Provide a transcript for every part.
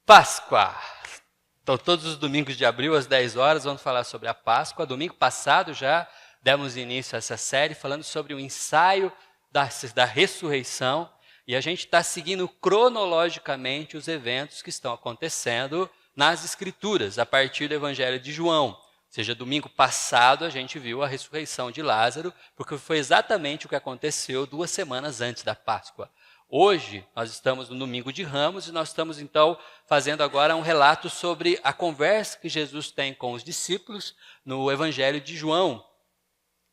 Páscoa. Então, todos os domingos de abril, às 10 horas, vamos falar sobre a Páscoa. Domingo passado já demos início a essa série falando sobre o ensaio da ressurreição. E a gente está seguindo cronologicamente os eventos que estão acontecendo nas Escrituras, a partir do Evangelho de João. Ou seja, domingo passado a gente viu a ressurreição de Lázaro, porque foi exatamente o que aconteceu 2 semanas antes da Páscoa. Hoje, nós estamos no domingo de Ramos e nós estamos, então, fazendo agora um relato sobre a conversa que Jesus tem com os discípulos no Evangelho de João,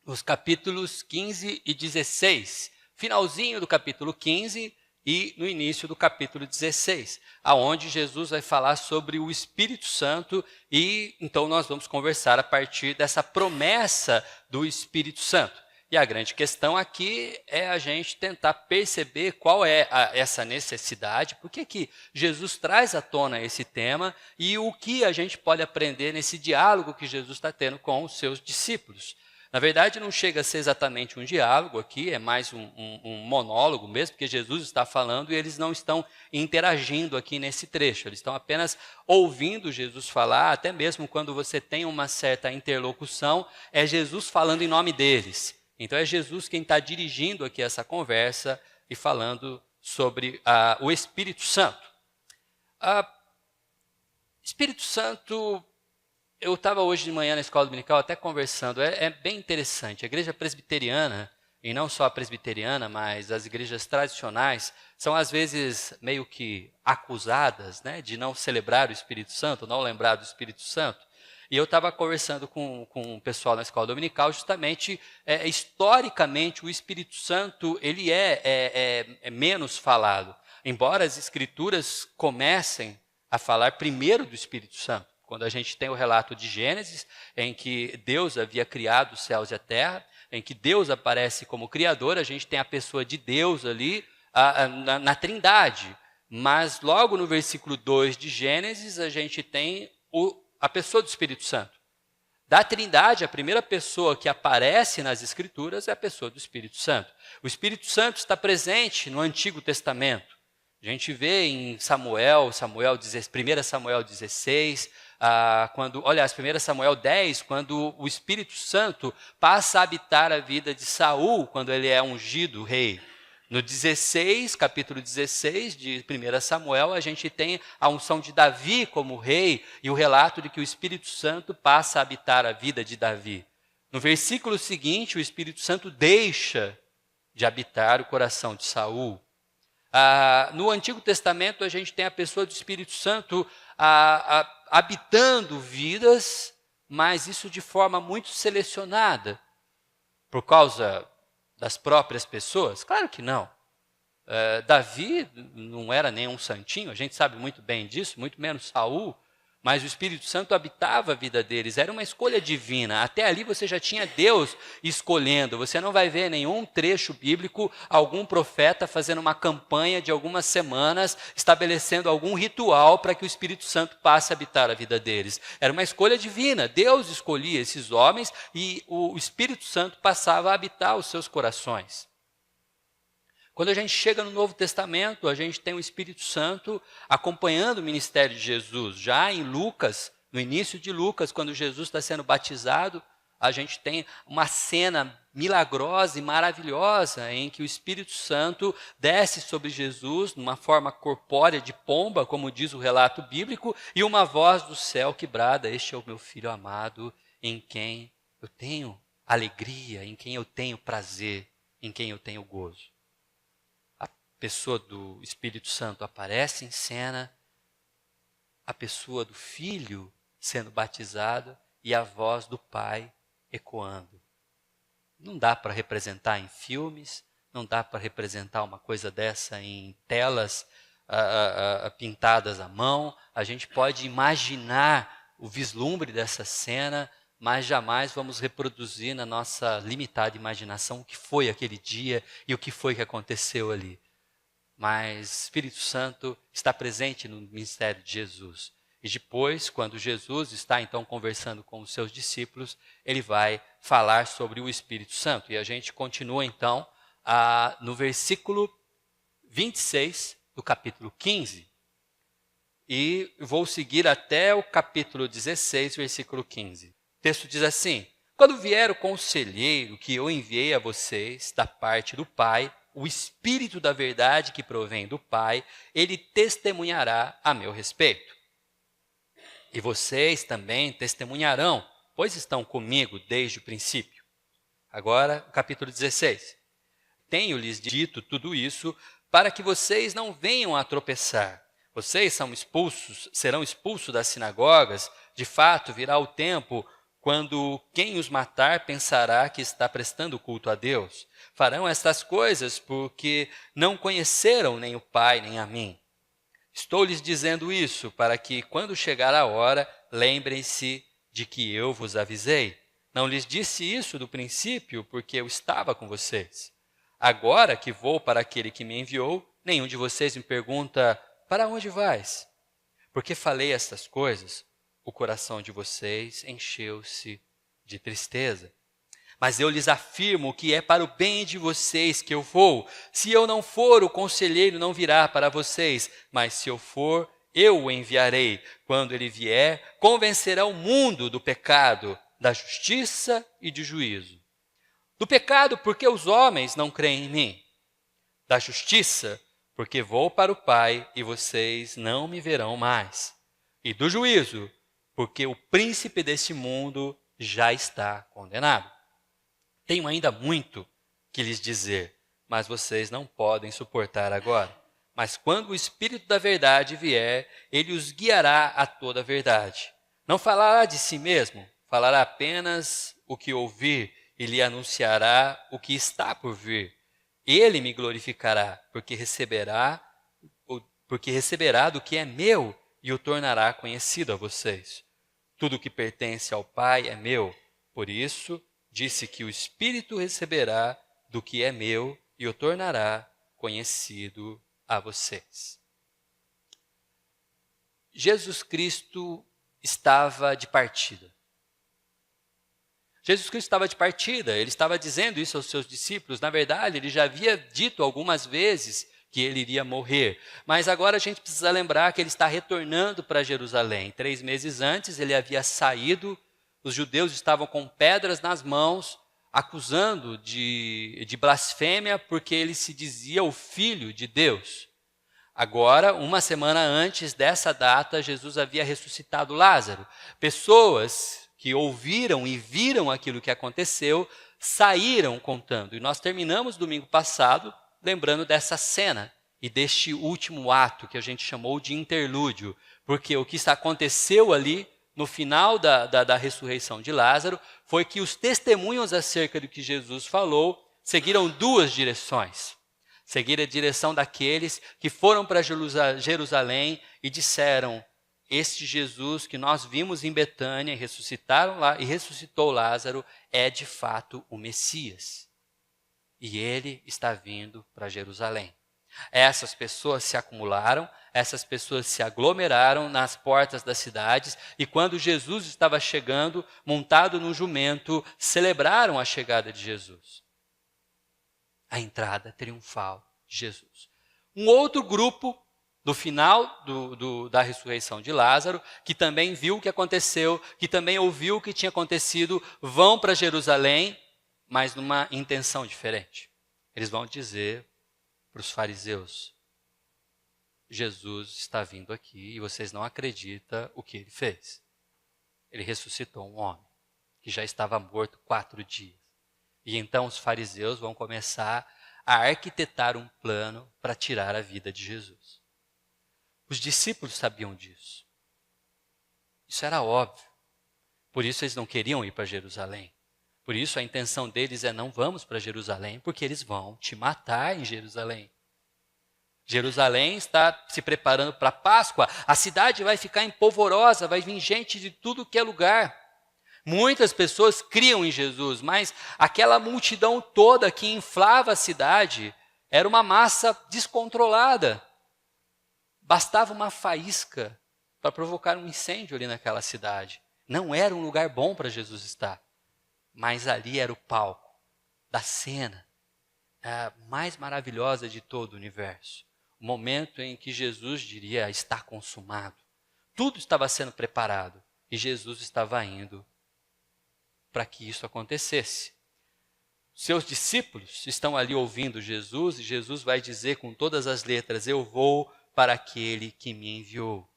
nos capítulos 15 e 16. Finalzinho do capítulo 15 e no início do capítulo 16, aonde Jesus vai falar sobre o Espírito Santo e, então, nós vamos conversar a partir dessa promessa do Espírito Santo. E a grande questão aqui é a gente tentar perceber qual é essa necessidade, por que Jesus traz à tona esse tema e o que a gente pode aprender nesse diálogo que Jesus está tendo com os seus discípulos. Na verdade, não chega a ser exatamente um diálogo aqui, é mais um monólogo mesmo, porque Jesus está falando e eles não estão interagindo aqui nesse trecho. Eles estão apenas ouvindo Jesus falar, até mesmo quando você tem uma certa interlocução, é Jesus falando em nome deles. Então é Jesus quem está dirigindo aqui essa conversa e falando sobre o Espírito Santo. Espírito Santo, eu estava hoje de manhã na escola dominical até conversando, é bem interessante. A igreja presbiteriana, e não só a presbiteriana, mas as igrejas tradicionais, são às vezes meio que acusadas, né, de não celebrar o Espírito Santo, não lembrar do Espírito Santo. E eu estava conversando com o pessoal na escola dominical, justamente, historicamente, o Espírito Santo ele é menos falado. Embora as Escrituras comecem a falar primeiro do Espírito Santo. Quando a gente tem o relato de Gênesis, em que Deus havia criado os céus e a terra, em que Deus aparece como Criador, a gente tem a pessoa de Deus ali na Trindade. Mas logo no versículo 2 de Gênesis, a gente tem a pessoa do Espírito Santo. Da Trindade, a primeira pessoa que aparece nas Escrituras é a pessoa do Espírito Santo. O Espírito Santo está presente no Antigo Testamento. A gente vê em 1 Samuel 16, aliás, 1 Samuel 10, quando o Espírito Santo passa a habitar a vida de Saul, quando ele é ungido rei. No 16, capítulo 16 de 1 Samuel, a gente tem a unção de Davi como rei e o relato de que o Espírito Santo passa a habitar a vida de Davi. No versículo seguinte, o Espírito Santo deixa de habitar o coração de Saul. No Antigo Testamento, a gente tem a pessoa do Espírito Santo habitando vidas, mas isso de forma muito selecionada. Por causa das próprias pessoas? Claro que não. Davi não era nenhum santinho, a gente sabe muito bem disso, muito menos Saul, mas o Espírito Santo habitava a vida deles, era uma escolha divina. Até ali você já tinha Deus escolhendo, você não vai ver nenhum trecho bíblico, algum profeta fazendo uma campanha de algumas semanas, estabelecendo algum ritual para que o Espírito Santo passe a habitar a vida deles. Era uma escolha divina, Deus escolhia esses homens e o Espírito Santo passava a habitar os seus corações. Quando a gente chega no Novo Testamento, a gente tem o Espírito Santo acompanhando o ministério de Jesus. Já em Lucas, no início de Lucas, quando Jesus está sendo batizado, a gente tem uma cena milagrosa e maravilhosa em que o Espírito Santo desce sobre Jesus numa forma corpórea de pomba, como diz o relato bíblico, e uma voz do céu que brada: "Este é o meu Filho amado, em quem eu tenho alegria, em quem eu tenho prazer, em quem eu tenho gozo." Pessoa do Espírito Santo aparece em cena, a pessoa do Filho sendo batizado e a voz do Pai ecoando. Não dá para representar em filmes, não dá para representar uma coisa dessa em telas pintadas à mão. A gente pode imaginar o vislumbre dessa cena, mas jamais vamos reproduzir na nossa limitada imaginação o que foi aquele dia e o que foi que aconteceu ali. Mas o Espírito Santo está presente no ministério de Jesus. E depois, quando Jesus está então conversando com os seus discípulos, ele vai falar sobre o Espírito Santo. E a gente continua então no versículo 26 do capítulo 15. e vou seguir até o capítulo 16, versículo 15. O texto diz assim: quando vier o conselheiro que eu enviei a vocês da parte do Pai, o Espírito da verdade que provém do Pai, ele testemunhará a meu respeito. E vocês também testemunharão, pois estão comigo desde o princípio. Agora, capítulo 16. Tenho-lhes dito tudo isso para que vocês não venham a tropeçar. Vocês serão expulsos das sinagogas. De fato, virá o tempo quando quem os matar pensará que está prestando culto a Deus. Farão estas coisas porque não conheceram nem o Pai nem a mim. Estou lhes dizendo isso para que, quando chegar a hora, lembrem-se de que eu vos avisei. Não lhes disse isso do princípio porque eu estava com vocês. Agora que vou para aquele que me enviou, nenhum de vocês me pergunta: para onde vais? Porque falei estas coisas, o coração de vocês encheu-se de tristeza. Mas eu lhes afirmo que é para o bem de vocês que eu vou. Se eu não for, o conselheiro não virá para vocês, mas se eu for, eu o enviarei. Quando ele vier, convencerá o mundo do pecado, da justiça e de juízo. Do pecado, porque os homens não creem em mim. Da justiça, porque vou para o Pai e vocês não me verão mais. E do juízo, porque o príncipe deste mundo já está condenado. Tenho ainda muito que lhes dizer, mas vocês não podem suportar agora. Mas quando o Espírito da verdade vier, ele os guiará a toda a verdade. Não falará de si mesmo, falará apenas o que ouvir e lhe anunciará o que está por vir. Ele me glorificará, porque receberá do que é meu e o tornará conhecido a vocês. Tudo que pertence ao Pai é meu, por isso disse que o Espírito receberá do que é meu e o tornará conhecido a vocês. Jesus Cristo estava de partida. Jesus Cristo estava de partida, ele estava dizendo isso aos seus discípulos. Na verdade, ele já havia dito algumas vezes que ele iria morrer. Mas agora a gente precisa lembrar que ele está retornando para Jerusalém. 3 meses antes, ele havia saído, os judeus estavam com pedras nas mãos, acusando de blasfêmia, porque ele se dizia o Filho de Deus. Agora, uma semana antes dessa data, Jesus havia ressuscitado Lázaro. Pessoas que ouviram e viram aquilo que aconteceu, saíram contando. E nós terminamos domingo passado lembrando dessa cena e deste último ato que a gente chamou de interlúdio, porque o que aconteceu ali no final da ressurreição de Lázaro foi que os testemunhos acerca do que Jesus falou seguiram 2 direções. Seguiram a direção daqueles que foram para Jerusalém e disseram: este Jesus que nós vimos em Betânia e ressuscitou Lázaro é de fato o Messias. E ele está vindo para Jerusalém. Essas pessoas se acumularam, essas pessoas se aglomeraram nas portas das cidades e quando Jesus estava chegando, montado num jumento, celebraram a chegada de Jesus. A entrada triunfal de Jesus. Um outro grupo do final da ressurreição de Lázaro, que também viu o que aconteceu, que também ouviu o que tinha acontecido, vão para Jerusalém, mas numa intenção diferente. Eles vão dizer para os fariseus: Jesus está vindo aqui e vocês não acreditam o que ele fez. Ele ressuscitou um homem que já estava morto 4 dias. E então os fariseus vão começar a arquitetar um plano para tirar a vida de Jesus. Os discípulos sabiam disso. Isso era óbvio. Por isso eles não queriam ir para Jerusalém. Por isso a intenção deles é: não vamos para Jerusalém, porque eles vão te matar em Jerusalém. Jerusalém está se preparando para a Páscoa. A cidade vai ficar empolvorosa, vai vir gente de tudo que é lugar. Muitas pessoas criam em Jesus, mas aquela multidão toda que inflava a cidade era uma massa descontrolada. Bastava uma faísca para provocar um incêndio ali naquela cidade. Não era um lugar bom para Jesus estar. Mas ali era o palco da cena mais maravilhosa de todo o universo. O momento em que Jesus diria: está consumado. Tudo estava sendo preparado e Jesus estava indo para que isso acontecesse. Seus discípulos estão ali ouvindo Jesus e Jesus vai dizer com todas as letras: eu vou para aquele que me enviou.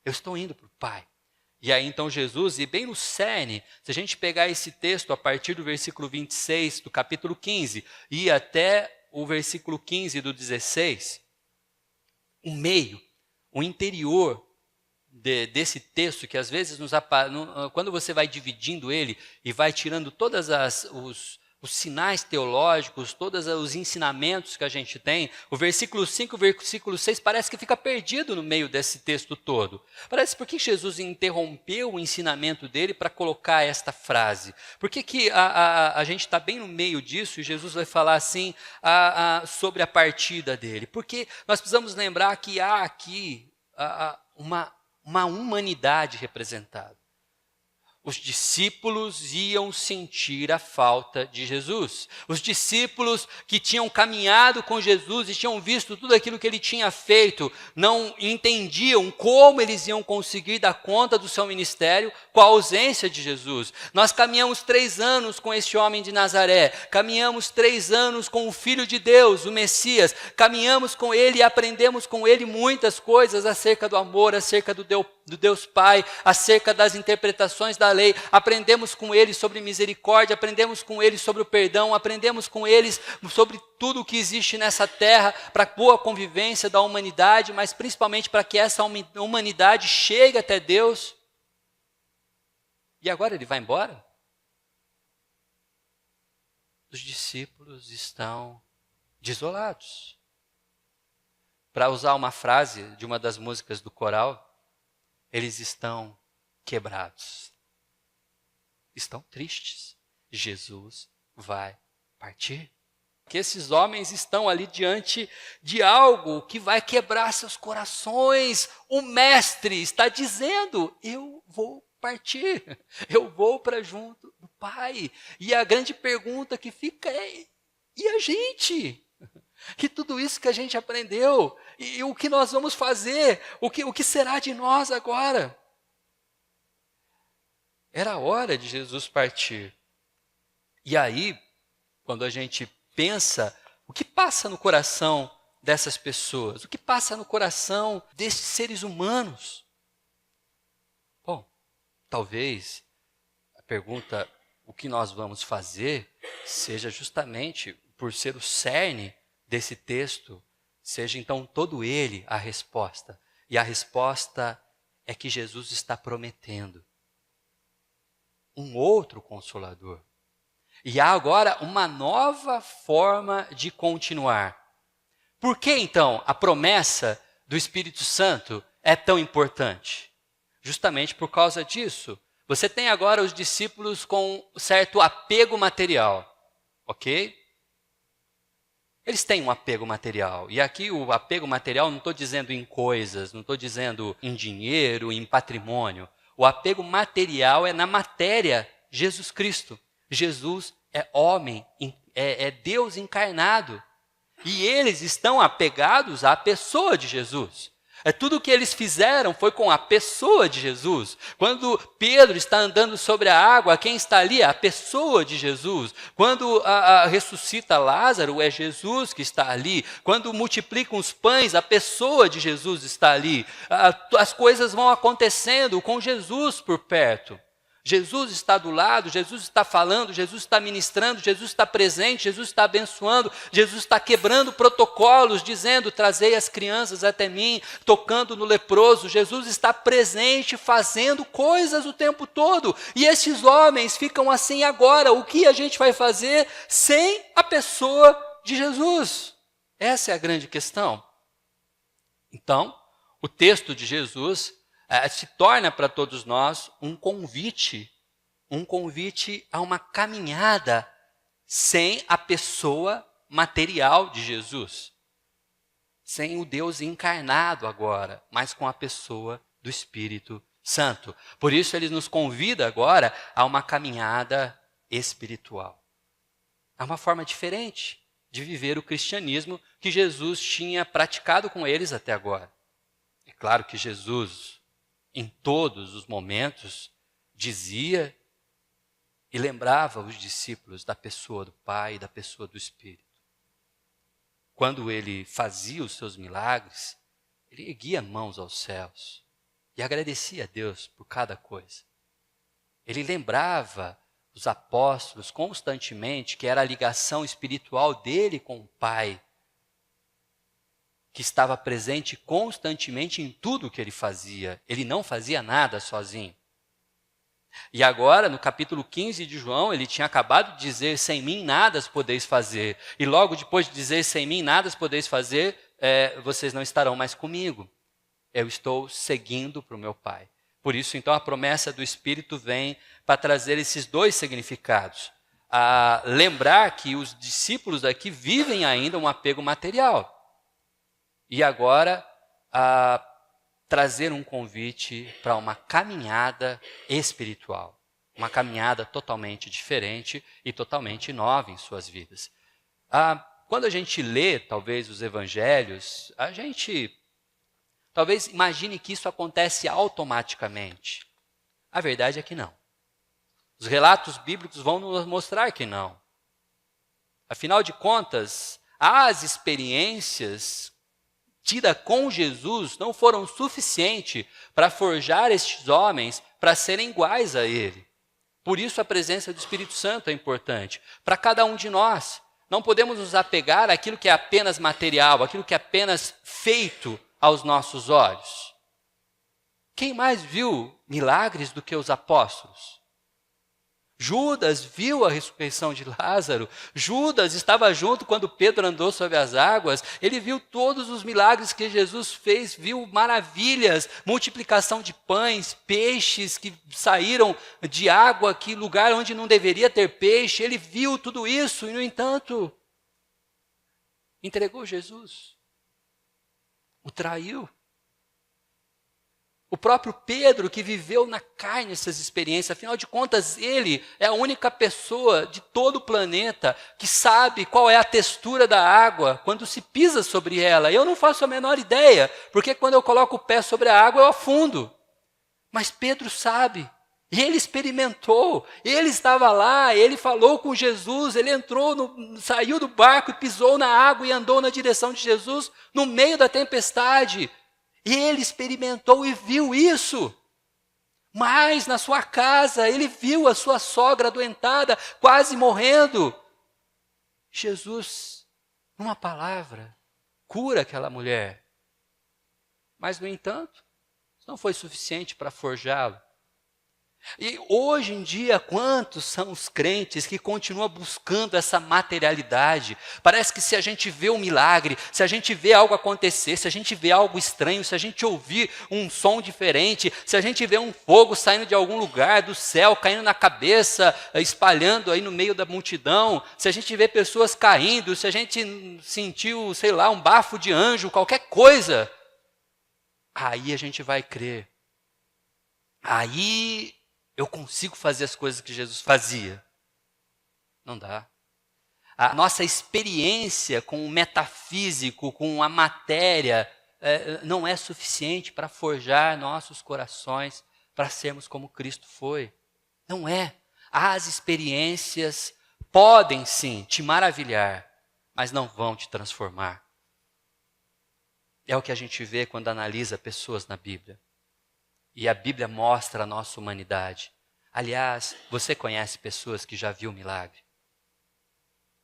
Eu estou indo para o Pai. E aí então Jesus, e bem no cerne, se a gente pegar esse texto a partir do versículo 26 do capítulo 15 e até o versículo 15 do 16, o meio, o interior desse texto, que às vezes quando você vai dividindo ele e vai tirando todos os sinais teológicos, todos os ensinamentos que a gente tem, o versículo 5 e o versículo 6 parece que fica perdido no meio desse texto todo. Parece por que Jesus interrompeu o ensinamento dele para colocar esta frase? Por que a gente está bem no meio disso e Jesus vai falar assim sobre a partida dele? Porque nós precisamos lembrar que há aqui uma humanidade representada. Os discípulos iam sentir a falta de Jesus. Os discípulos que tinham caminhado com Jesus e tinham visto tudo aquilo que ele tinha feito, não entendiam como eles iam conseguir dar conta do seu ministério com a ausência de Jesus. Nós caminhamos 3 anos com este homem de Nazaré, caminhamos 3 anos com o Filho de Deus, o Messias, caminhamos com ele e aprendemos com ele muitas coisas acerca do amor, acerca do Deus Pai, acerca das interpretações da lei, aprendemos com ele sobre misericórdia, aprendemos com ele sobre o perdão, aprendemos com eles sobre tudo o que existe nessa terra, para a boa convivência da humanidade, mas principalmente para que essa humanidade chegue até Deus. E agora ele vai embora? Os discípulos estão desolados. Para usar uma frase de uma das músicas do coral, eles estão quebrados. Estão tristes. Jesus vai partir. Que esses homens estão ali diante de algo que vai quebrar seus corações. O mestre está dizendo: eu vou partir. Eu vou para junto do Pai. E a grande pergunta que fica é: e a gente? E tudo isso que a gente aprendeu, e o que nós vamos fazer, o que será de nós agora? Era a hora de Jesus partir. E aí, quando a gente pensa, o que passa no coração dessas pessoas? O que passa no coração desses seres humanos? Bom, talvez a pergunta, o que nós vamos fazer, seja justamente por ser o cerne desse texto, seja então todo ele a resposta. E a resposta é que Jesus está prometendo um outro Consolador. E há agora uma nova forma de continuar. Por que então a promessa do Espírito Santo é tão importante? Justamente por causa disso. Você tem agora os discípulos com certo apego material, ok? Eles têm um apego material. E aqui o apego material não estou dizendo em coisas, não estou dizendo em dinheiro, em patrimônio. O apego material é na matéria, Jesus Cristo. Jesus é homem, é Deus encarnado. E eles estão apegados à pessoa de Jesus. Tudo o que eles fizeram foi com a pessoa de Jesus. Quando Pedro está andando sobre a água, quem está ali? A pessoa de Jesus. Quando ressuscita Lázaro, é Jesus que está ali. Quando multiplicam os pães, a pessoa de Jesus está ali. As coisas vão acontecendo com Jesus por perto. Jesus está do lado, Jesus está falando, Jesus está ministrando, Jesus está presente, Jesus está abençoando, Jesus está quebrando protocolos, dizendo: trazei as crianças até mim, tocando no leproso. Jesus está presente, fazendo coisas o tempo todo. E esses homens ficam assim agora: o que a gente vai fazer sem a pessoa de Jesus? Essa é a grande questão. Então, o texto de Jesus se torna para todos nós um convite a uma caminhada sem a pessoa material de Jesus, sem o Deus encarnado agora, mas com a pessoa do Espírito Santo. Por isso ele nos convida agora a uma caminhada espiritual. É uma forma diferente de viver o cristianismo que Jesus tinha praticado com eles até agora. claro que Jesus, em todos os momentos, dizia e lembrava os discípulos da pessoa do Pai e da pessoa do Espírito. Quando ele fazia os seus milagres, ele erguia mãos aos céus e agradecia a Deus por cada coisa. Ele lembrava os apóstolos constantemente que era a ligação espiritual dele com o Pai, que estava presente constantemente em tudo que ele fazia. Ele não fazia nada sozinho. E agora, no capítulo 15 de João, ele tinha acabado de dizer, sem mim nada podeis fazer. E logo depois de dizer, sem mim nada podeis fazer, vocês não estarão mais comigo. Eu estou seguindo para o meu Pai. Por isso, então, a promessa do Espírito vem para trazer esses dois significados. A lembrar que os discípulos daqui vivem ainda um apego material. E agora, a trazer um convite para uma caminhada espiritual. Uma caminhada totalmente diferente e totalmente nova em suas vidas. Quando a gente lê, talvez, os evangelhos, a gente talvez imagine que isso acontece automaticamente. A verdade é que não. Os relatos bíblicos vão nos mostrar que não. Afinal de contas, as experiências tidas com Jesus não foram suficientes para forjar estes homens para serem iguais a Ele. Por isso a presença do Espírito Santo é importante para cada um de nós. Não podemos nos apegar àquilo que é apenas material, àquilo que é apenas feito aos nossos olhos. Quem mais viu milagres do que os apóstolos? Judas viu a ressurreição de Lázaro. Judas estava junto quando Pedro andou sobre as águas. Ele viu todos os milagres que Jesus fez, viu maravilhas, multiplicação de pães, peixes que saíram de água, que lugar onde não deveria ter peixe. Ele viu tudo isso e, no entanto, entregou Jesus. O traiu. O próprio Pedro, que viveu na carne essas experiências, afinal de contas, ele é a única pessoa de todo o planeta que sabe qual é a textura da água quando se pisa sobre ela. Eu não faço a menor ideia, porque quando eu coloco o pé sobre a água, eu afundo. Mas Pedro sabe, e ele experimentou, ele estava lá, ele falou com Jesus, ele saiu do barco e pisou na água e andou na direção de Jesus no meio da tempestade. E ele experimentou e viu isso. Mas na sua casa, ele viu a sua sogra adoentada, quase morrendo. Jesus, numa palavra, cura aquela mulher. Mas, no entanto, isso não foi suficiente para forjá-lo. E hoje em dia, quantos são os crentes que continuam buscando essa materialidade? Parece que se a gente vê um milagre, se a gente vê algo acontecer, se a gente vê algo estranho, se a gente ouvir um som diferente, se a gente vê um fogo saindo de algum lugar, do céu, caindo na cabeça, espalhando aí no meio da multidão, se a gente vê pessoas caindo, se a gente sentiu, sei lá, um bafo de anjo, qualquer coisa, aí a gente vai crer. Aí eu consigo fazer as coisas que Jesus fazia. Não dá. A nossa experiência com o metafísico, com a matéria, não é suficiente para forjar nossos corações para sermos como Cristo foi. Não é. As experiências podem sim te maravilhar, mas não vão te transformar. É o que a gente vê quando analisa pessoas na Bíblia. E a Bíblia mostra a nossa humanidade. Aliás, você conhece pessoas que já viu milagre.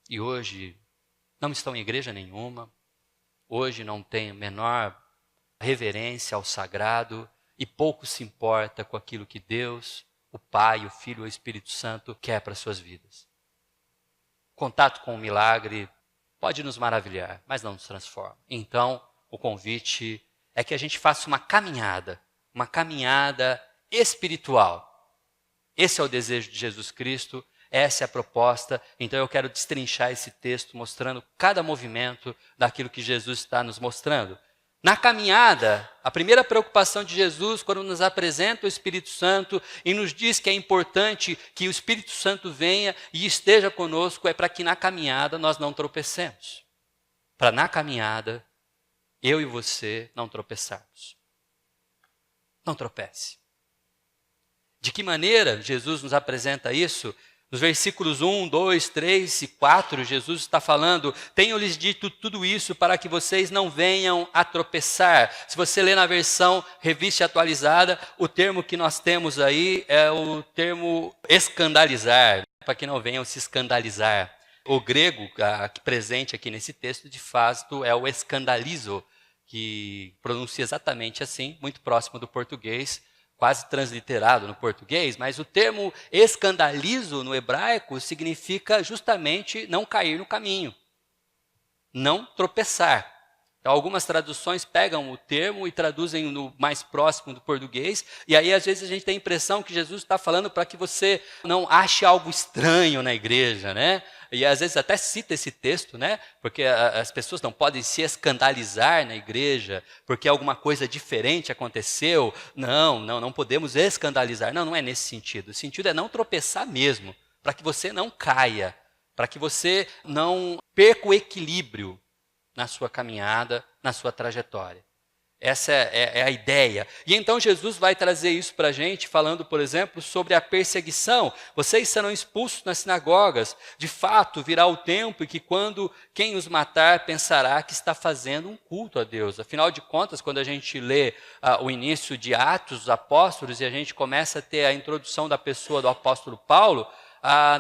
E hoje não estão em igreja nenhuma. Hoje não tem a menor reverência ao sagrado. E pouco se importa com aquilo que Deus, o Pai, o Filho e o Espírito Santo quer para suas vidas. Contato com o milagre pode nos maravilhar, mas não nos transforma. Então, o convite é que a gente faça uma caminhada espiritual. Esse é o desejo de Jesus Cristo, essa é a proposta. Então eu quero destrinchar esse texto mostrando cada movimento daquilo que Jesus está nos mostrando. Na caminhada, a primeira preocupação de Jesus, quando nos apresenta o Espírito Santo e nos diz que é importante que o Espírito Santo venha e esteja conosco, é para que na caminhada nós não tropecemos. Para na caminhada, eu e você não tropeçarmos. não tropece. De que maneira Jesus nos apresenta isso? Nos versículos 1, 2, 3 e 4, Jesus está falando: tenho-lhes dito tudo isso para que vocês não venham a tropeçar. Se você ler na versão revista atualizada, o termo que nós temos aí é o termo escandalizar, para que não venham se escandalizar. O grego presente aqui nesse texto, de fato, é o escandalizo, que pronuncia exatamente assim, muito próximo do português, quase transliterado no português, mas o termo escandalizo no hebraico significa justamente não cair no caminho, não tropeçar. Então, algumas traduções pegam o termo e traduzem no mais próximo do português, e aí às vezes a gente tem a impressão que Jesus está falando para que você não ache algo estranho na igreja, né? E às vezes até cita esse texto, né? Porque as pessoas não podem se escandalizar na igreja, porque alguma coisa diferente aconteceu. Não podemos escandalizar. Não é nesse sentido. O sentido é não tropeçar mesmo, para que você não caia, para que você não perca o equilíbrio na sua caminhada, na sua trajetória. Essa é a ideia. E então Jesus vai trazer isso para a gente, falando, por exemplo, sobre a perseguição. Vocês serão expulsos nas sinagogas. De fato, virá o tempo em que quando quem os matar pensará que está fazendo um culto a Deus. Afinal de contas, quando a gente lê o início de Atos dos Apóstolos e a gente começa a ter a introdução da pessoa do apóstolo Paulo,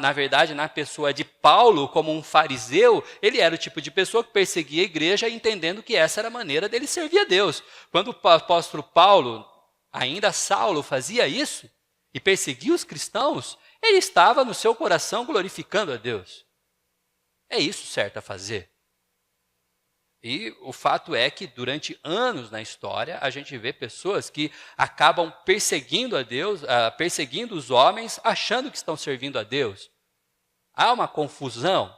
na verdade, na pessoa de Paulo, como um fariseu, ele era o tipo de pessoa que perseguia a igreja, entendendo que essa era a maneira dele servir a Deus. Quando o apóstolo Paulo, ainda Saulo, fazia isso e perseguia os cristãos, ele estava no seu coração glorificando a Deus. É isso certo a fazer. E o fato é que durante anos na história, a gente vê pessoas que acabam perseguindo a Deus, perseguindo os homens, achando que estão servindo a Deus. Há uma confusão,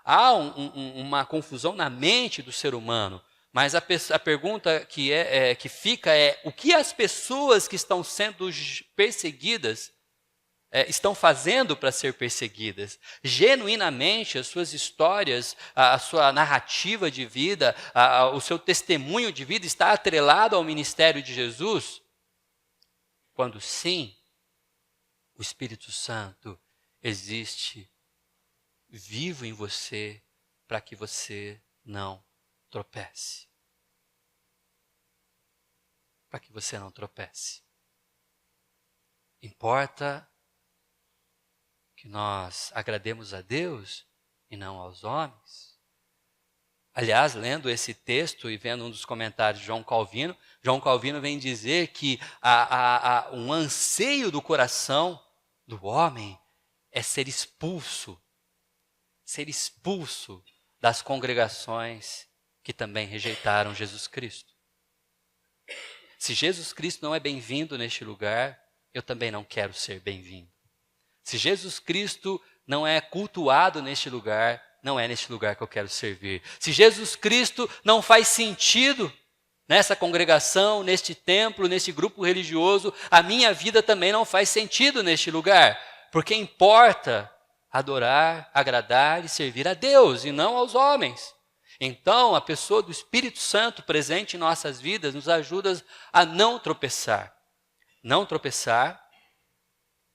há uma confusão na mente do ser humano. Mas a pergunta que fica é: o que as pessoas que estão sendo perseguidas estão fazendo para ser perseguidas? Genuinamente, as suas histórias, a sua narrativa de vida, o seu testemunho de vida está atrelado ao ministério de Jesus? Quando sim, o Espírito Santo existe vivo em você para que você não tropece. Para que você não tropece. Importa que nós agrademos a Deus e não aos homens. Aliás, lendo esse texto e vendo um dos comentários de João Calvino vem dizer que um anseio do coração do homem é ser expulso das congregações que também rejeitaram Jesus Cristo. Se Jesus Cristo não é bem-vindo neste lugar, eu também não quero ser bem-vindo. Se Jesus Cristo não é cultuado neste lugar, não é neste lugar que eu quero servir. Se Jesus Cristo não faz sentido nessa congregação, neste templo, neste grupo religioso, a minha vida também não faz sentido neste lugar. Porque importa adorar, agradar e servir a Deus e não aos homens. Então, a pessoa do Espírito Santo presente em nossas vidas nos ajuda a não tropeçar. Não tropeçar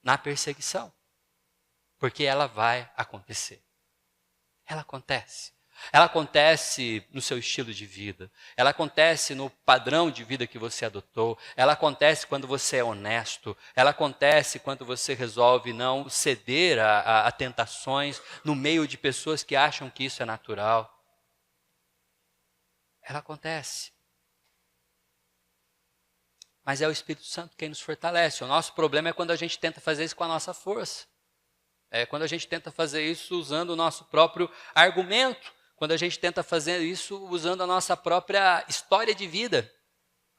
na perseguição. Porque ela vai acontecer. Ela acontece. Ela acontece no seu estilo de vida. Ela acontece no padrão de vida que você adotou. Ela acontece quando você é honesto. Ela acontece quando você resolve não ceder a tentações no meio de pessoas que acham que isso é natural. Ela acontece. Mas é o Espírito Santo quem nos fortalece. O nosso problema é quando a gente tenta fazer isso com a nossa força. É quando a gente tenta fazer isso usando o nosso próprio argumento. Quando a gente tenta fazer isso usando a nossa própria história de vida.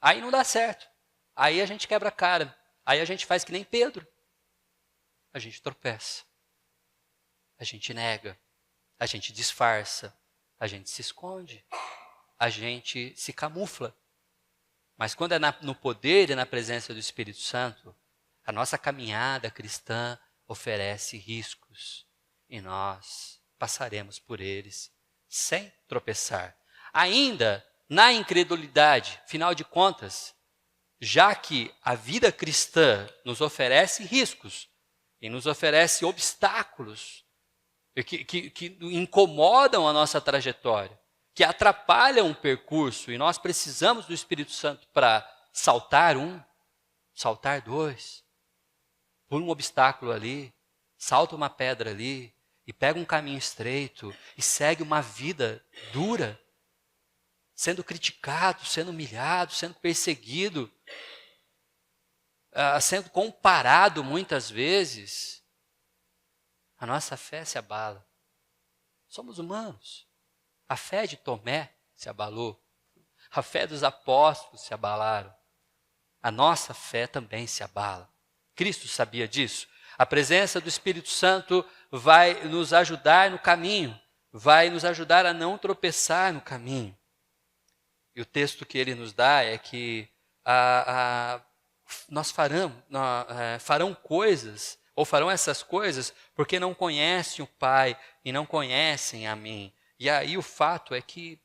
Aí não dá certo. Aí a gente quebra a cara. Aí a gente faz que nem Pedro. A gente tropeça. A gente nega. A gente disfarça. A gente se esconde. A gente se camufla. Mas quando é no poder e na presença do Espírito Santo, a nossa caminhada cristã oferece riscos e nós passaremos por eles sem tropeçar. Ainda na incredulidade, afinal de contas, já que a vida cristã nos oferece riscos e nos oferece obstáculos que incomodam a nossa trajetória, que atrapalham o percurso, e nós precisamos do Espírito Santo para saltar um, saltar dois, pula um obstáculo ali, salta uma pedra ali, e pega um caminho estreito, e segue uma vida dura, sendo criticado, sendo humilhado, sendo perseguido, sendo comparado muitas vezes, a nossa fé se abala. Somos humanos. A fé de Tomé se abalou. A fé dos apóstolos se abalaram. A nossa fé também se abala. Cristo sabia disso. A presença do Espírito Santo vai nos ajudar no caminho, vai nos ajudar a não tropeçar no caminho. E o texto que ele nos dá é que farão coisas, ou farão essas coisas, porque não conhecem o Pai e não conhecem a mim. E aí o fato é que,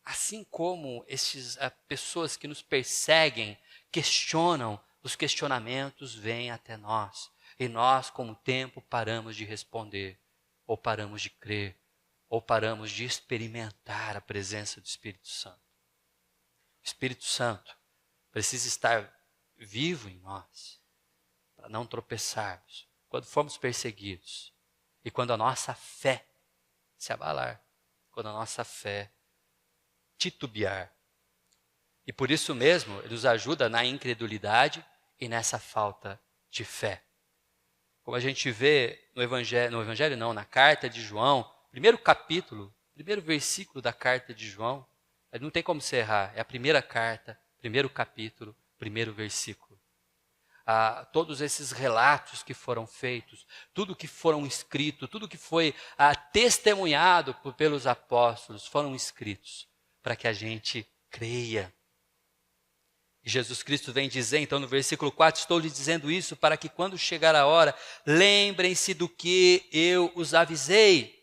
assim como essas pessoas que nos perseguem, questionam, os questionamentos vêm até nós. E nós, com o tempo, paramos de responder, ou paramos de crer, ou paramos de experimentar a presença do Espírito Santo. O Espírito Santo precisa estar vivo em nós, para não tropeçarmos quando formos perseguidos e quando a nossa fé se abalar, quando a nossa fé titubear. E por isso mesmo, ele nos ajuda na incredulidade e nessa falta de fé. Como a gente vê na carta de João, primeiro capítulo, primeiro versículo da carta de João, não tem como se errar, é a primeira carta, primeiro capítulo, primeiro versículo. Todos esses relatos que foram feitos, tudo que foram escritos, tudo que foi testemunhado pelos apóstolos, foram escritos para que a gente creia. E Jesus Cristo vem dizer, então no versículo 4, estou lhes dizendo isso para que quando chegar a hora, lembrem-se do que eu os avisei.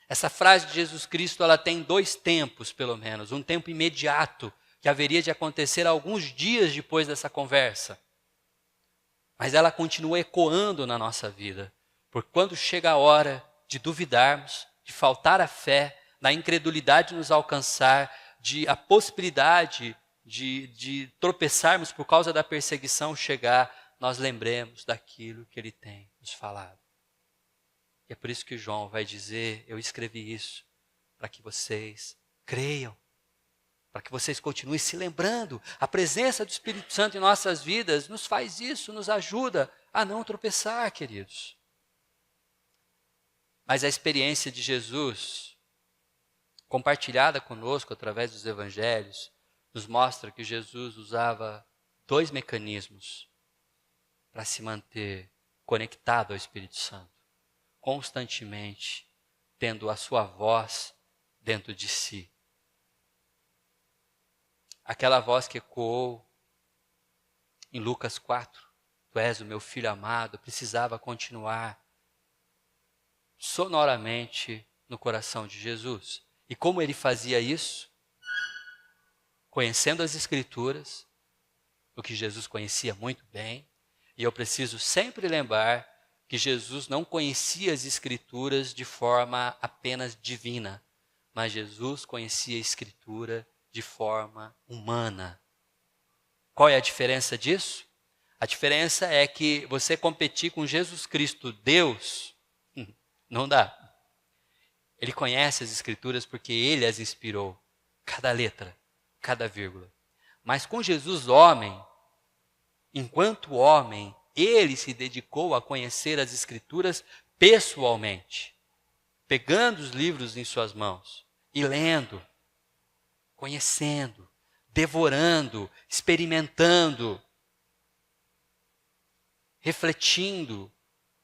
Essa frase de Jesus Cristo, ela tem dois tempos, pelo menos. Um tempo imediato, que haveria de acontecer alguns dias depois dessa conversa. Mas ela continua ecoando na nossa vida. Porque quando chega a hora de duvidarmos, de faltar a fé, da incredulidade nos alcançar, a possibilidade de tropeçarmos por causa da perseguição chegar, nós lembremos daquilo que ele tem nos falado. E é por isso que João vai dizer, eu escrevi isso, para que vocês creiam, para que vocês continuem se lembrando. A presença do Espírito Santo em nossas vidas nos faz isso, nos ajuda a não tropeçar, queridos. Mas a experiência de Jesus, compartilhada conosco através dos evangelhos, nos mostra que Jesus usava dois mecanismos para se manter conectado ao Espírito Santo, constantemente tendo a sua voz dentro de si. Aquela voz que ecoou em Lucas 4, tu és o meu filho amado, precisava continuar sonoramente no coração de Jesus. E como ele fazia isso? Conhecendo as Escrituras, o que Jesus conhecia muito bem, e eu preciso sempre lembrar que Jesus não conhecia as Escrituras de forma apenas divina, mas Jesus conhecia a Escritura de forma humana. Qual é a diferença disso? A diferença é que você competir com Jesus Cristo, Deus, não dá. Ele conhece as Escrituras porque ele as inspirou, cada letra, cada vírgula. Mas com Jesus, homem, enquanto homem, ele se dedicou a conhecer as Escrituras pessoalmente, pegando os livros em suas mãos e lendo, conhecendo, devorando, experimentando, refletindo,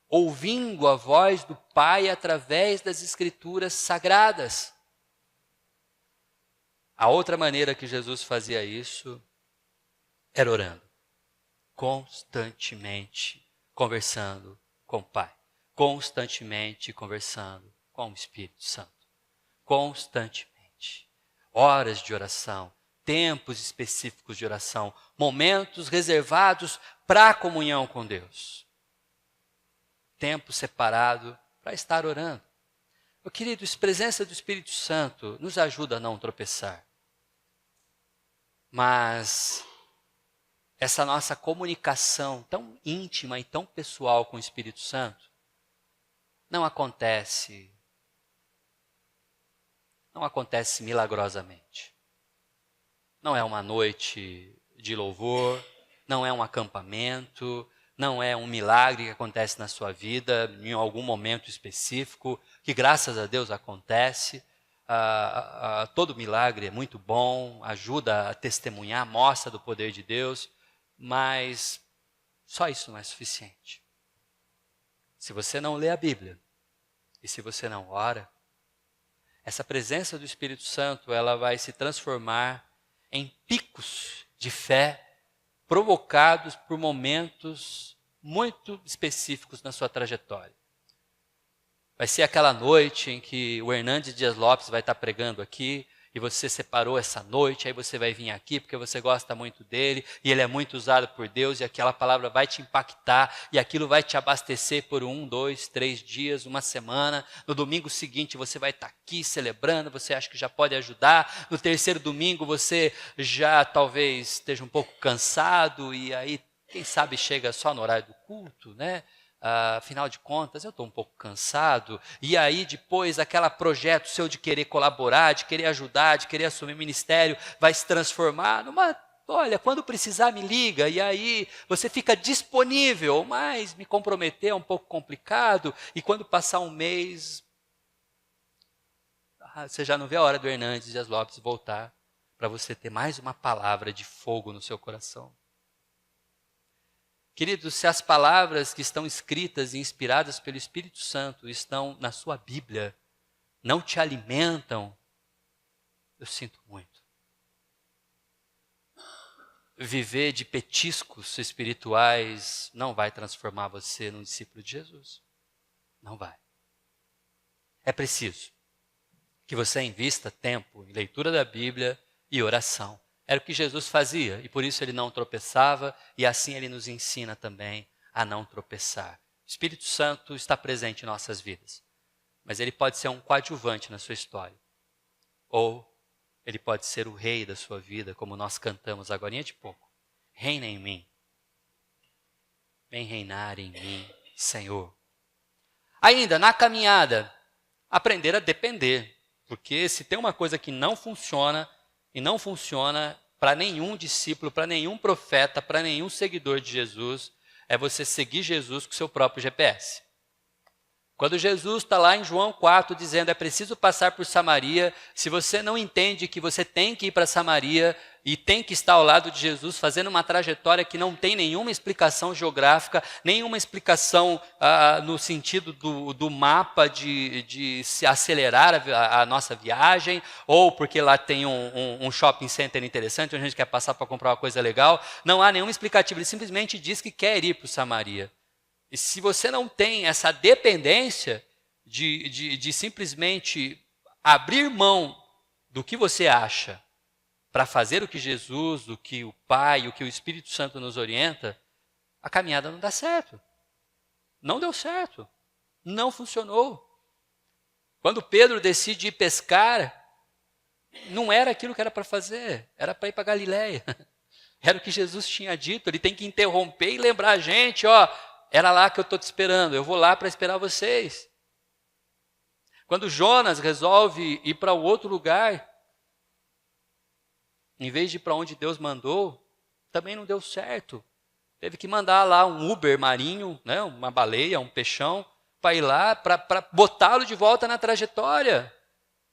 ouvindo a voz do Pai através das Escrituras sagradas. A outra maneira que Jesus fazia isso era orando, constantemente conversando com o Pai, constantemente conversando com o Espírito Santo, constantemente. Horas de oração, tempos específicos de oração, momentos reservados para a comunhão com Deus. Tempo separado para estar orando. Meu querido, a presença do Espírito Santo nos ajuda a não tropeçar. Mas essa nossa comunicação tão íntima e tão pessoal com o Espírito Santo não acontece milagrosamente. Não é uma noite de louvor, não é um acampamento, não é um milagre que acontece na sua vida em algum momento específico, que graças a Deus acontece. Todo milagre é muito bom, ajuda a testemunhar, mostra do poder de Deus, mas só isso não é suficiente. Se você não lê a Bíblia e se você não ora, essa presença do Espírito Santo ela vai se transformar em picos de fé provocados por momentos muito específicos na sua trajetória. Vai ser aquela noite em que o Hernandes Dias Lopes vai estar pregando aqui, e você separou essa noite, aí você vai vir aqui porque você gosta muito dele, e ele é muito usado por Deus, e aquela palavra vai te impactar, e aquilo vai te abastecer por 1, 2, 3 dias, uma semana. No domingo seguinte você vai estar aqui celebrando, você acha que já pode ajudar. No terceiro domingo você já talvez esteja um pouco cansado, e aí, quem sabe, chega só no horário do culto, né? Afinal de contas, eu estou um pouco cansado, e aí depois aquele projeto seu de querer colaborar, de querer ajudar, de querer assumir ministério, vai se transformar numa, olha, quando precisar me liga, e aí você fica disponível, mas me comprometer é um pouco complicado, e quando passar um mês, você já não vê a hora do Hernandes Dias Lopes voltar, para você ter mais uma palavra de fogo no seu coração. Queridos, se as palavras que estão escritas e inspiradas pelo Espírito Santo estão na sua Bíblia, não te alimentam, eu sinto muito. Viver de petiscos espirituais não vai transformar você num discípulo de Jesus. Não vai. É preciso que você invista tempo em leitura da Bíblia e oração. Era o que Jesus fazia, e por isso ele não tropeçava, e assim ele nos ensina também a não tropeçar. O Espírito Santo está presente em nossas vidas, mas ele pode ser um coadjuvante na sua história. Ou ele pode ser o rei da sua vida, como nós cantamos agora de pouco. Reina em mim. Vem reinar em mim, Senhor. Ainda, na caminhada, aprender a depender. Porque se tem uma coisa que não funciona, e não funciona para nenhum discípulo, para nenhum profeta, para nenhum seguidor de Jesus, é você seguir Jesus com o seu próprio GPS. Quando Jesus está lá em João 4 dizendo é preciso passar por Samaria, se você não entende que você tem que ir para Samaria e tem que estar ao lado de Jesus fazendo uma trajetória que não tem nenhuma explicação geográfica, nenhuma explicação no sentido do mapa de se acelerar a nossa viagem, ou porque lá tem um shopping center interessante, onde a gente quer passar para comprar uma coisa legal, não há nenhuma explicativa, ele simplesmente diz que quer ir para Samaria. E se você não tem essa dependência de simplesmente abrir mão do que você acha para fazer o que Jesus, o que o Pai, o que o Espírito Santo nos orienta, a caminhada não dá certo. Não deu certo. Não funcionou. Quando Pedro decide ir pescar, não era aquilo que era para fazer, era para ir para Galiléia. Era o que Jesus tinha dito, ele tem que interromper e lembrar a gente, era lá que eu estou te esperando, eu vou lá para esperar vocês. Quando Jonas resolve ir para o outro lugar, em vez de ir para onde Deus mandou, também não deu certo. Teve que mandar lá um Uber marinho, né, uma baleia, um peixão, para ir lá, para botá-lo de volta na trajetória.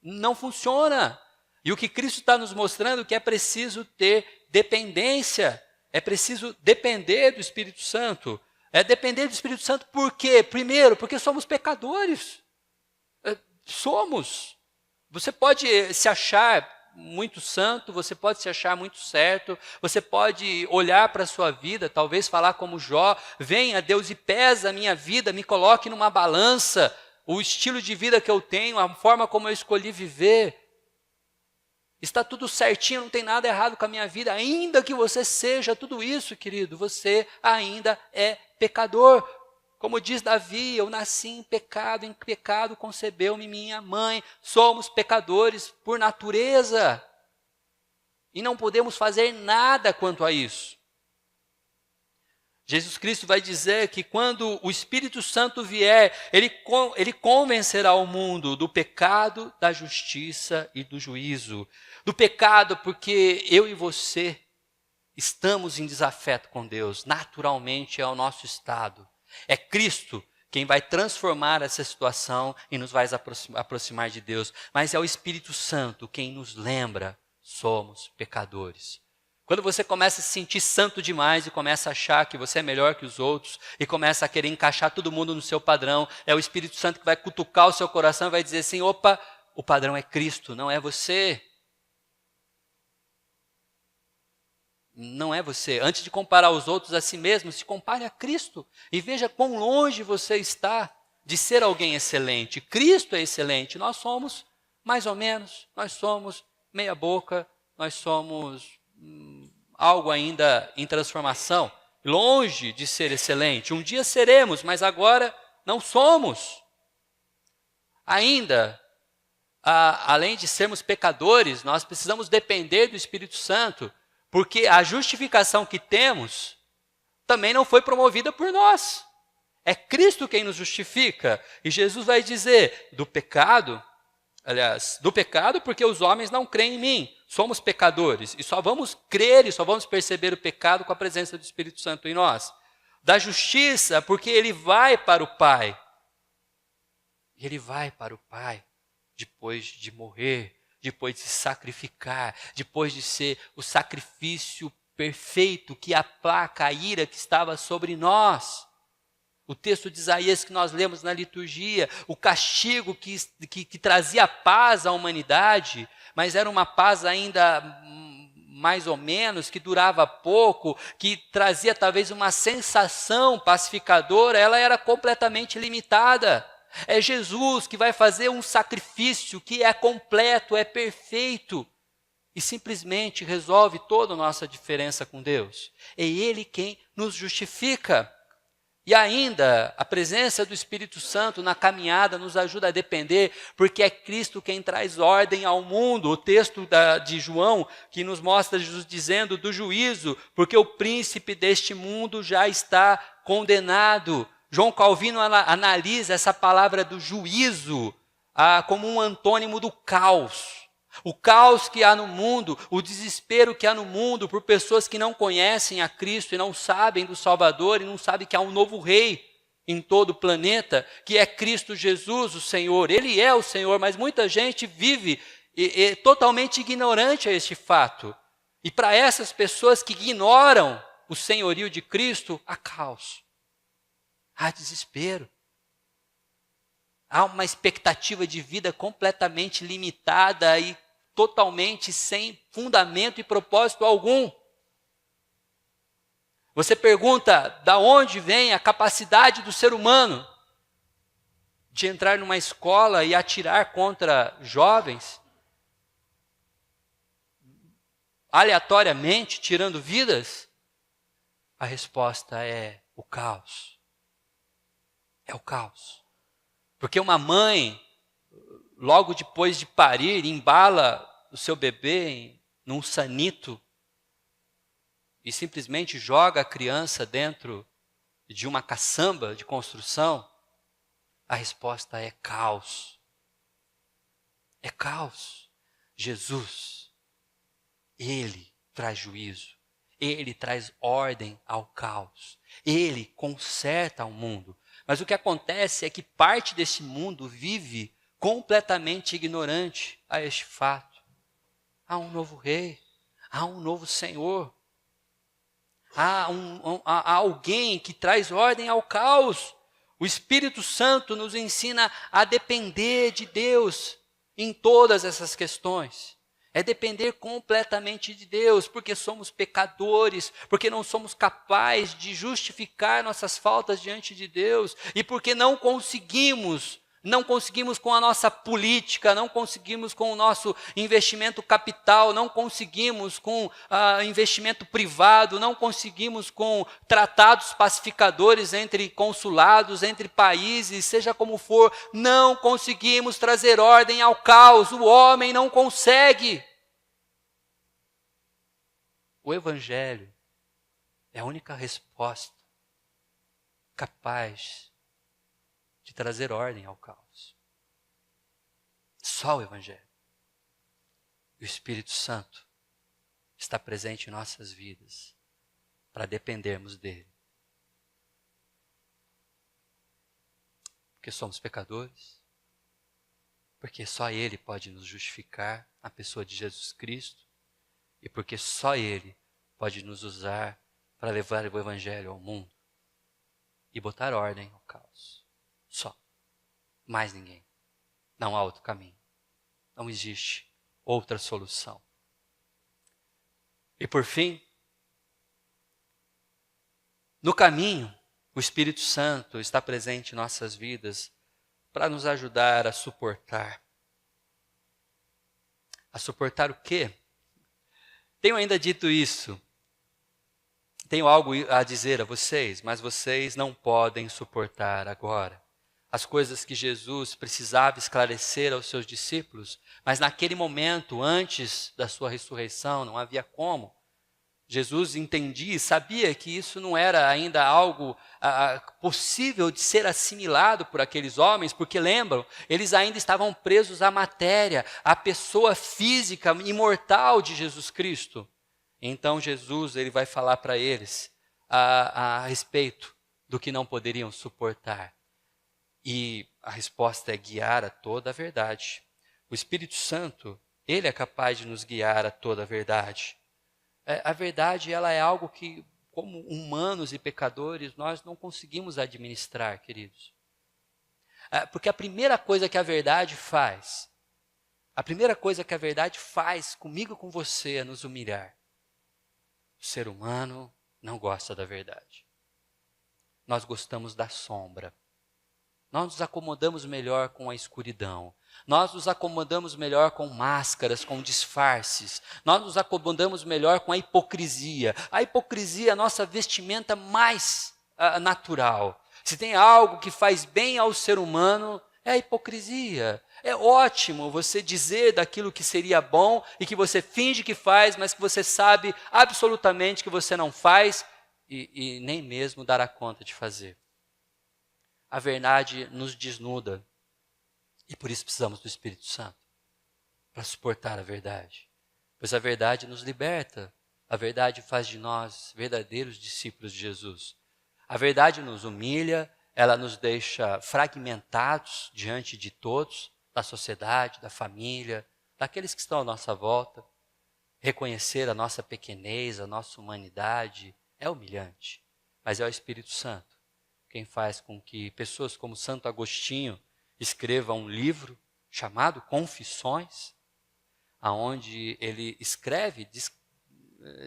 Não funciona. E o que Cristo está nos mostrando é que é preciso ter dependência, é preciso depender do Espírito Santo. É depender do Espírito Santo por quê? Primeiro, porque somos pecadores. Somos. Você pode se achar muito santo, você pode se achar muito certo, você pode olhar para a sua vida, talvez falar como Jó, venha Deus e pesa a minha vida, me coloque numa balança, o estilo de vida que eu tenho, a forma como eu escolhi viver. Está tudo certinho, não tem nada errado com a minha vida. Ainda que você seja tudo isso, querido, você ainda é pecador. Como diz Davi, eu nasci em pecado concebeu-me minha mãe. Somos pecadores por natureza. E não podemos fazer nada quanto a isso. Jesus Cristo vai dizer que quando o Espírito Santo vier, ele convencerá o mundo do pecado, da justiça e do juízo. Do pecado porque eu e você estamos em desafeto com Deus, naturalmente é o nosso estado. É Cristo quem vai transformar essa situação e nos vai aproximar de Deus. Mas é o Espírito Santo quem nos lembra, somos pecadores. Quando você começa a se sentir santo demais e começa a achar que você é melhor que os outros e começa a querer encaixar todo mundo no seu padrão, é o Espírito Santo que vai cutucar o seu coração e vai dizer assim, opa, o padrão é Cristo, não é você. Não é você. Antes de comparar os outros a si mesmo, se compare a Cristo e veja quão longe você está de ser alguém excelente. Cristo é excelente, nós somos mais ou menos, nós somos meia boca, nós somos algo ainda em transformação, longe de ser excelente. Um dia seremos, mas agora não somos. Ainda, além de sermos pecadores, nós precisamos depender do Espírito Santo, porque a justificação que temos também não foi promovida por nós. É Cristo quem nos justifica. E Jesus vai dizer, do pecado porque os homens não creem em mim. Somos pecadores e só vamos crer e só vamos perceber o pecado com a presença do Espírito Santo em nós. Da justiça, porque ele vai para o Pai. Ele vai para o Pai depois de morrer, depois de se sacrificar, depois de ser o sacrifício perfeito que aplaca a ira que estava sobre nós. O texto de Isaías que nós lemos na liturgia, o castigo que trazia paz à humanidade, mas era uma paz ainda mais ou menos, que durava pouco, que trazia talvez uma sensação pacificadora, ela era completamente limitada. É Jesus que vai fazer um sacrifício que é completo, é perfeito, e simplesmente resolve toda a nossa diferença com Deus. É Ele quem nos justifica. E ainda, a presença do Espírito Santo na caminhada nos ajuda a depender, porque é Cristo quem traz ordem ao mundo. O texto de João, que nos mostra Jesus dizendo do juízo, porque o príncipe deste mundo já está condenado. João Calvino analisa essa palavra do juízo como um antônimo do caos. O caos que há no mundo, o desespero que há no mundo por pessoas que não conhecem a Cristo e não sabem do Salvador e não sabem que há um novo rei em todo o planeta, que é Cristo Jesus, o Senhor. Ele é o Senhor, mas muita gente vive totalmente ignorante a este fato. E para essas pessoas que ignoram o senhorio de Cristo, há caos, há desespero. Há uma expectativa de vida completamente limitada e totalmente sem fundamento e propósito algum. Você pergunta, da onde vem a capacidade do ser humano de entrar numa escola e atirar contra jovens, aleatoriamente, tirando vidas? A resposta é o caos. É o caos. Porque uma mãe, logo depois de parir, embala o seu bebê num sanito e simplesmente joga a criança dentro de uma caçamba de construção, a resposta é caos. É caos. Jesus, Ele traz juízo. Ele traz ordem ao caos. Ele conserta o mundo. Mas o que acontece é que parte desse mundo vive completamente ignorante a este fato. Há um novo rei, há um novo Senhor. Há alguém que traz ordem ao caos. O Espírito Santo nos ensina a depender de Deus em todas essas questões. É depender completamente de Deus, porque somos pecadores, porque não somos capazes de justificar nossas faltas diante de Deus, e porque não conseguimos Não conseguimos com a nossa política, não conseguimos com o nosso investimento capital, não conseguimos com investimento privado, não conseguimos com tratados pacificadores entre consulados, entre países, seja como for, não conseguimos trazer ordem ao caos. O homem não consegue. O Evangelho é a única resposta capaz de trazer ordem ao caos. Só o Evangelho. E o Espírito Santo está presente em nossas vidas para dependermos dele. Porque somos pecadores, porque só ele pode nos justificar na pessoa de Jesus Cristo, e porque só ele pode nos usar para levar o Evangelho ao mundo e botar ordem ao caos. Só. Mais ninguém. Não há outro caminho. Não existe outra solução. E por fim, no caminho, o Espírito Santo está presente em nossas vidas para nos ajudar a suportar. A suportar o quê? Tenho ainda dito isso. Tenho algo a dizer a vocês, mas vocês não podem suportar agora as coisas que Jesus precisava esclarecer aos seus discípulos, mas naquele momento, antes da sua ressurreição, não havia como. Jesus entendia e sabia que isso não era ainda algo possível de ser assimilado por aqueles homens, porque lembram, eles ainda estavam presos à matéria, à pessoa física, imortal de Jesus Cristo. Então Jesus ele vai falar para eles a respeito do que não poderiam suportar. E a resposta é guiar a toda a verdade. O Espírito Santo, ele é capaz de nos guiar a toda a verdade. A verdade, ela é algo que, como humanos e pecadores, nós não conseguimos administrar, queridos. Porque a primeira coisa que a verdade faz comigo e com você é nos humilhar. O ser humano não gosta da verdade. Nós gostamos da sombra. Nós nos acomodamos melhor com a escuridão. Nós nos acomodamos melhor com máscaras, com disfarces. Nós nos acomodamos melhor com a hipocrisia. A hipocrisia é a nossa vestimenta mais natural. Se tem algo que faz bem ao ser humano, é a hipocrisia. É ótimo você dizer daquilo que seria bom e que você finge que faz, mas que você sabe absolutamente que você não faz e nem mesmo dará conta de fazer. A verdade nos desnuda e por isso precisamos do Espírito Santo para suportar a verdade. Pois a verdade nos liberta, a verdade faz de nós verdadeiros discípulos de Jesus. A verdade nos humilha, ela nos deixa fragmentados diante de todos, da sociedade, da família, daqueles que estão à nossa volta. Reconhecer a nossa pequenez, a nossa humanidade é humilhante, mas é o Espírito Santo quem faz com que pessoas como Santo Agostinho escrevam um livro chamado Confissões, aonde ele escreve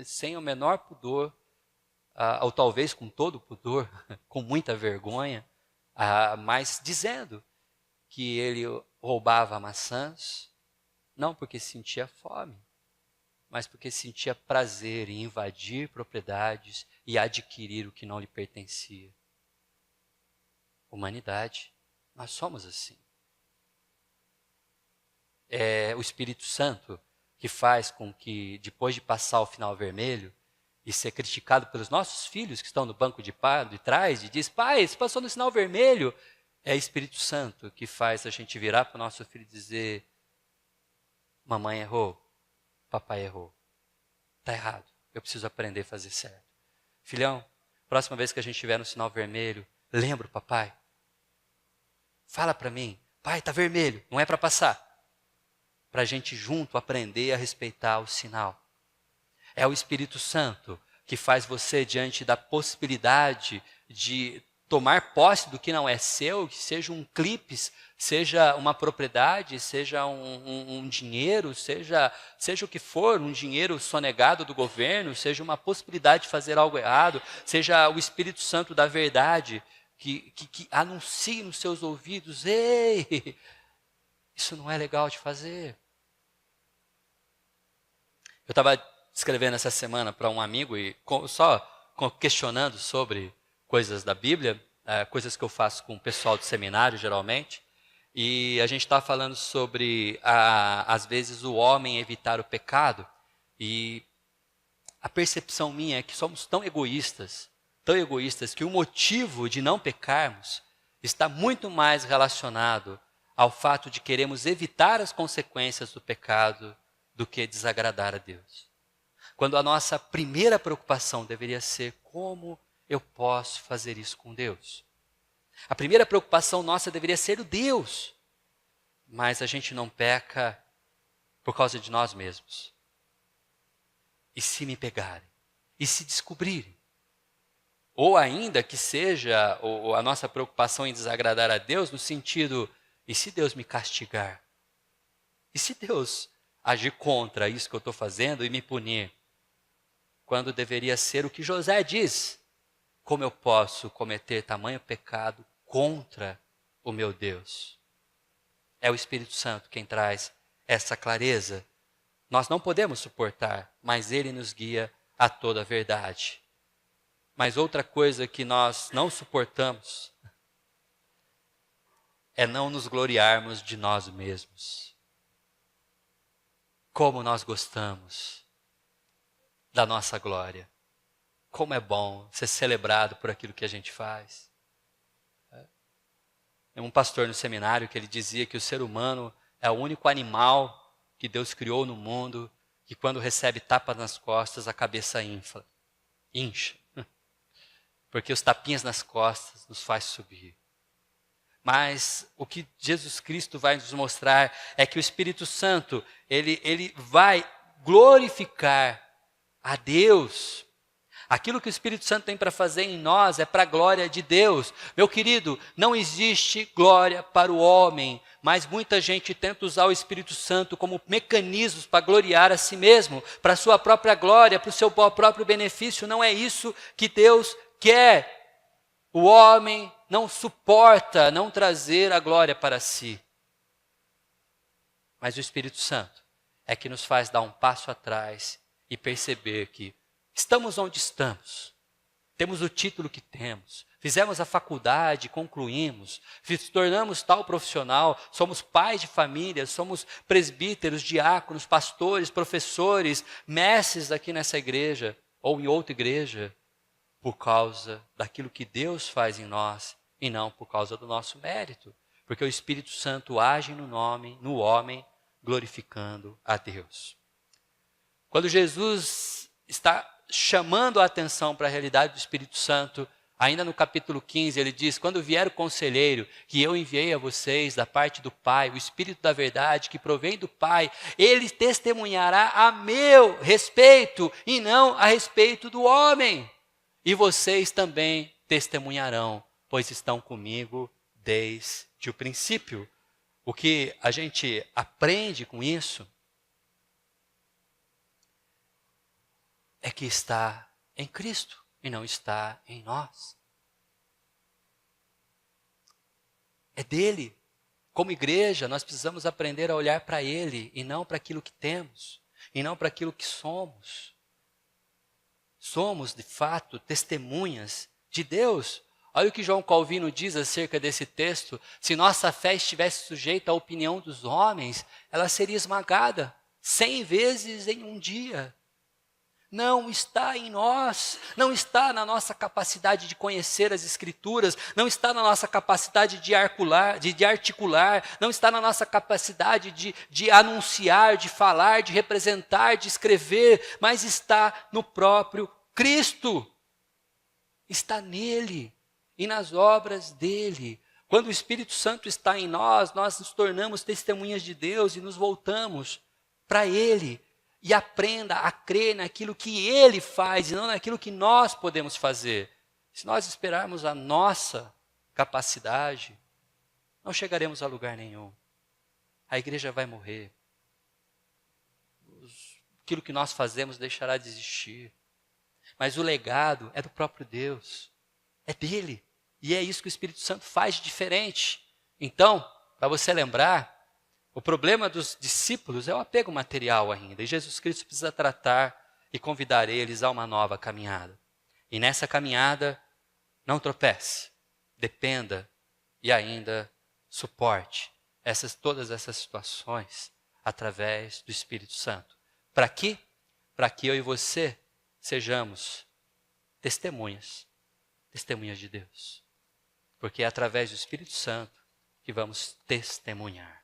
sem o menor pudor, ou talvez com todo pudor, com muita vergonha, mas dizendo que ele roubava maçãs, não porque sentia fome, mas porque sentia prazer em invadir propriedades e adquirir o que não lhe pertencia. Humanidade, nós somos assim. É o Espírito Santo que faz com que, depois de passar o sinal vermelho e ser criticado pelos nossos filhos que estão no banco de trás e diz: pai, você passou no sinal vermelho. É o Espírito Santo que faz a gente virar para o nosso filho e dizer: mamãe errou, papai errou. Está errado, eu preciso aprender a fazer certo. Filhão, próxima vez que a gente estiver no sinal vermelho, lembra o papai. Fala para mim, pai, está vermelho, não é para passar. Para a gente junto aprender a respeitar o sinal. É o Espírito Santo que faz você, diante da possibilidade de tomar posse do que não é seu, que seja um clipes, seja uma propriedade, seja um dinheiro, seja o que for, um dinheiro sonegado do governo, seja uma possibilidade de fazer algo errado, seja o Espírito Santo da verdade que anuncie nos seus ouvidos: ei, isso não é legal de fazer. Eu estava escrevendo essa semana para um amigo e questionando sobre coisas da Bíblia, coisas que eu faço com o pessoal do seminário, geralmente. E a gente estava falando sobre, às vezes, o homem evitar o pecado. E a percepção minha é que somos tão egoístas, que o motivo de não pecarmos está muito mais relacionado ao fato de queremos evitar as consequências do pecado do que desagradar a Deus. Quando a nossa primeira preocupação deveria ser: como eu posso fazer isso com Deus? A primeira preocupação nossa deveria ser o Deus. Mas a gente não peca por causa de nós mesmos. E se me pegarem? E se descobrirem? Ou ainda que seja a nossa preocupação em desagradar a Deus no sentido: e se Deus me castigar? E se Deus agir contra isso que eu estou fazendo e me punir? Quando deveria ser o que José diz: como eu posso cometer tamanho pecado contra o meu Deus? É o Espírito Santo quem traz essa clareza. Nós não podemos suportar, mas Ele nos guia a toda a verdade. Mas outra coisa que nós não suportamos é não nos gloriarmos de nós mesmos. Como nós gostamos da nossa glória. Como é bom ser celebrado por aquilo que a gente faz. Tem um pastor no seminário que ele dizia que o ser humano é o único animal que Deus criou no mundo que quando recebe tapas nas costas a cabeça incha. Porque os tapinhas nas costas nos faz subir. Mas o que Jesus Cristo vai nos mostrar é que o Espírito Santo, ele vai glorificar a Deus. Aquilo que o Espírito Santo tem para fazer em nós é para a glória de Deus. Meu querido, não existe glória para o homem, mas muita gente tenta usar o Espírito Santo como mecanismos para gloriar a si mesmo, para a sua própria glória, para o seu próprio benefício. Não é isso que Deus quer. O homem não suporta não trazer a glória para si. Mas o Espírito Santo é que nos faz dar um passo atrás e perceber que estamos onde estamos, temos o título que temos, fizemos a faculdade, concluímos, tornamos tal profissional, somos pais de família, somos presbíteros, diáconos, pastores, professores, mestres aqui nessa igreja ou em outra igreja, por causa daquilo que Deus faz em nós e não por causa do nosso mérito, porque o Espírito Santo age no homem, glorificando a Deus. Quando Jesus está chamando a atenção para a realidade do Espírito Santo, ainda no capítulo 15, ele diz: quando vier o conselheiro que eu enviei a vocês da parte do Pai, o Espírito da verdade que provém do Pai, ele testemunhará a meu respeito e não a respeito do homem. E vocês também testemunharão, pois estão comigo desde o princípio. O que a gente aprende com isso é que está em Cristo e não está em nós. É dele. Como igreja, nós precisamos aprender a olhar para ele e não para aquilo que temos, e não para aquilo que somos. Somos, de fato, testemunhas de Deus. Olha o que João Calvino diz acerca desse texto: se nossa fé estivesse sujeita à opinião dos homens, ela seria esmagada 100 vezes em um dia. Não está em nós, não está na nossa capacidade de conhecer as Escrituras, não está na nossa capacidade de articular, não está na nossa capacidade de anunciar, de falar, de representar, de escrever, mas está no próprio Cristo. Está nele e nas obras dele. Quando o Espírito Santo está em nós, nós nos tornamos testemunhas de Deus e nos voltamos para ele. E aprenda a crer naquilo que ele faz e não naquilo que nós podemos fazer. Se nós esperarmos a nossa capacidade, não chegaremos a lugar nenhum. A igreja vai morrer. Aquilo que nós fazemos deixará de existir. Mas o legado é do próprio Deus. É dele. E é isso que o Espírito Santo faz de diferente. Então, para você lembrar, o problema dos discípulos é o apego material ainda. E Jesus Cristo precisa tratar e convidar eles a uma nova caminhada. E nessa caminhada, não tropece, dependa e ainda suporte todas essas situações através do Espírito Santo. Para quê? Para que eu e você sejamos testemunhas de Deus. Porque é através do Espírito Santo que vamos testemunhar.